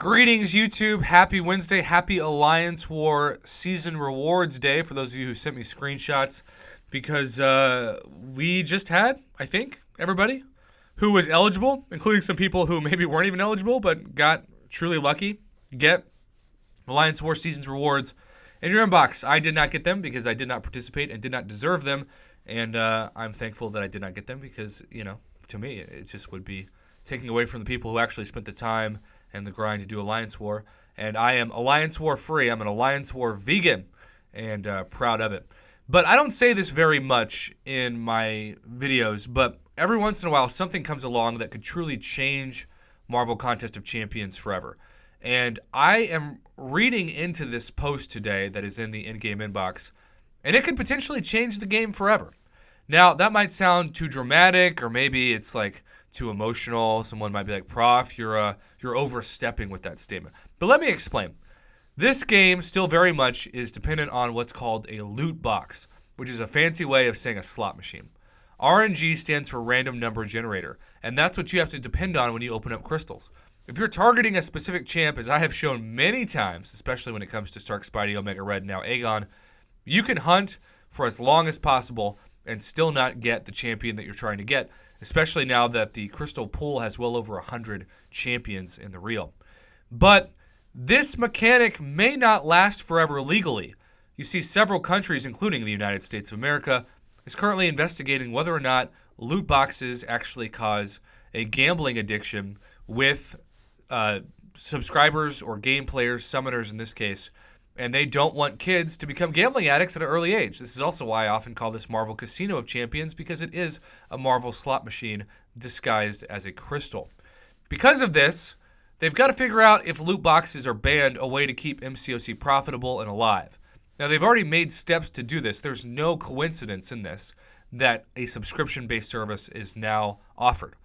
Greetings, YouTube. Happy Wednesday. Happy Alliance War Season Rewards Day for those of you who sent me screenshots because we just had, I think, everybody who was eligible, including some people who maybe weren't even eligible but got truly lucky, get Alliance War Season's rewards in your inbox. I did not get them because I did not participate and did not deserve them, and I'm thankful that I did not get them because, to me, it just would be taking away from the people who actually spent the time and the grind to do Alliance War. And I am Alliance War free. I'm an Alliance War vegan and proud of it. But I don't say this very much in my videos, but every once in a while something comes along that could truly change Marvel Contest of Champions forever. And I am reading into this post today that is in the in-game inbox, and it could potentially change the game forever. Now, that might sound too dramatic, or maybe it's like too emotional. Someone might be like, Prof, you're overstepping with that statement. But let me explain. This game still very much is dependent on what's called a loot box, which is a fancy way of saying a slot machine. RNG stands for random number generator, and that's what you have to depend on when you open up crystals. If you're targeting a specific champ, as I have shown many times, especially when it comes to Stark, Spidey, Omega Red, and now Aegon, you can hunt for as long as possible and still not get the champion that you're trying to get, especially now that the crystal pool has well over 100 champions in the reel. But this mechanic may not last forever legally. You see several countries, including the United States of America, is currently investigating whether or not loot boxes actually cause a gambling addiction with subscribers or game players, summoners in this case, and they don't want kids to become gambling addicts at an early age. This is also why I often call this Marvel Casino of Champions, because it is a Marvel slot machine disguised as a crystal. Because of this, they've got to figure out if loot boxes are banned, a way to keep MCOC profitable and alive. Now, they've already made steps to do this. There's no coincidence in this that a subscription-based service is now offered.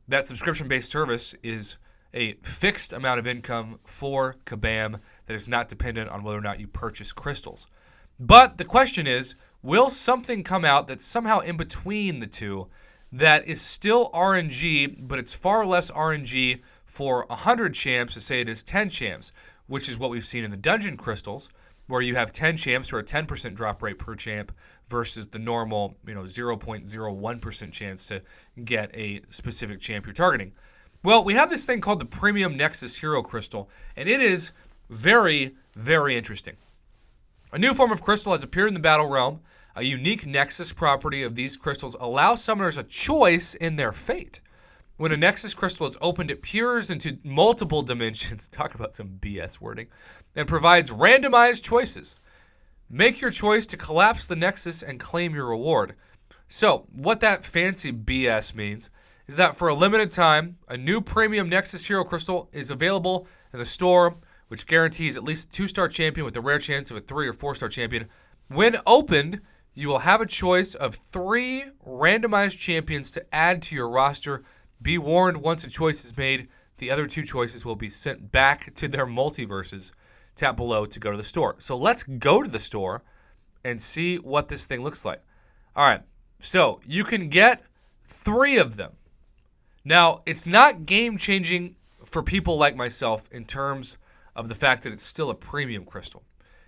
That subscription-based service is a fixed amount of income for Kabam that is not dependent on whether or not you purchase crystals. But the question is, will something come out that's somehow in between the two that is still RNG, but it's far less RNG for 100 champs to say it is 10 champs, which is what we've seen in the dungeon crystals, where you have 10 champs for a 10% drop rate per champ versus the normal 0.01% chance to get a specific champ you're targeting. Well, we have this thing called the Premium Nexus Hero Crystal, and it is very, very interesting. A new form of crystal has appeared in the Battle Realm. A unique Nexus property of these crystals allows summoners a choice in their fate. When a Nexus crystal is opened, it peers into multiple dimensions, talk about some BS wording, and provides randomized choices. Make your choice to collapse the Nexus and claim your reward. So, what that fancy BS means is that for a limited time, a new Premium Nexus Hero Crystal is available in the store, which guarantees at least a 2-star champion with a rare chance of a 3 or 4-star champion. When opened, you will have a choice of 3 randomized champions to add to your roster. Be warned, once a choice is made, the other 2 choices will be sent back to their multiverses. Tap below to go to the store. So let's go to the store and see what this thing looks like. All right, so you can get 3 of them. Now, it's not game-changing for people like myself in terms of the fact that it's still a premium crystal.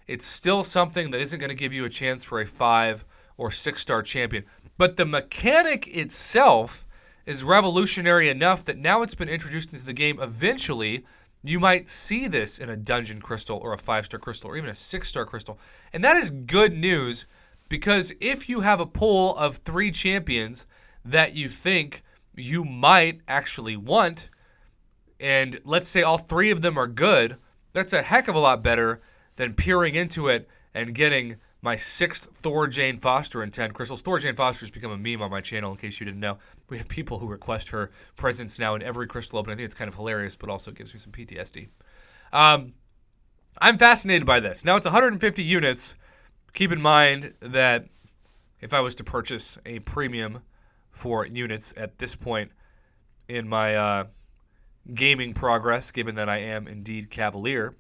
It's still something that isn't going to give you a chance for a 5 or 6-star champion. But the mechanic itself is revolutionary enough that now it's been introduced into the game. Eventually, you might see this in a dungeon crystal or a 5-star crystal or even a 6-star crystal. And that is good news, because if you have a pool of 3 champions that you think you might actually want, and let's say all 3 of them are good, that's a heck of a lot better than peering into it and getting my 6th Thor Jane Foster in 10 crystals. Thor Jane Foster has become a meme on my channel, in case you didn't know. We have people who request her presence now in every crystal open. I think it's kind of hilarious, but also gives me some PTSD. I'm fascinated by this. Now, it's 150 units. Keep in mind that if I was to purchase a premium for units at this point in my gaming progress, given that I am indeed Cavalier,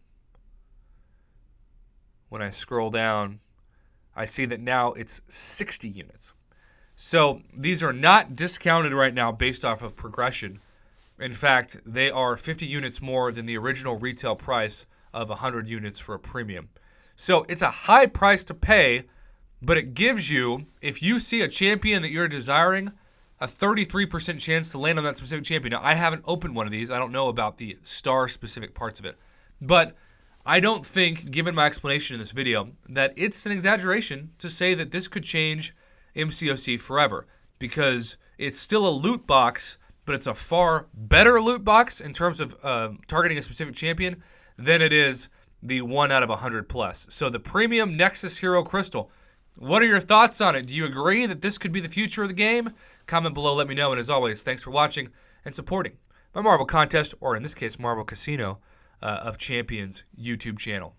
when I scroll down, I see that now it's 60 units. So these are not discounted right now based off of progression. In fact, they are 50 units more than the original retail price of 100 units for a premium. So it's a high price to pay, but it gives you, if you see a champion that you're desiring, a 33% chance to land on that specific champion. Now, I haven't opened one of these. I don't know about the star-specific parts of it. But I don't think, given my explanation in this video, that it's an exaggeration to say that this could change MCOC forever, because it's still a loot box, but it's a far better loot box in terms of targeting a specific champion than it is the 1 out of 100 plus. So the premium Nexus Hero Crystal, what are your thoughts on it? Do you agree that this could be the future of the game? Comment below, let me know. And as always, thanks for watching and supporting my Marvel Contest, or in this case, Marvel Casino of Champions YouTube channel.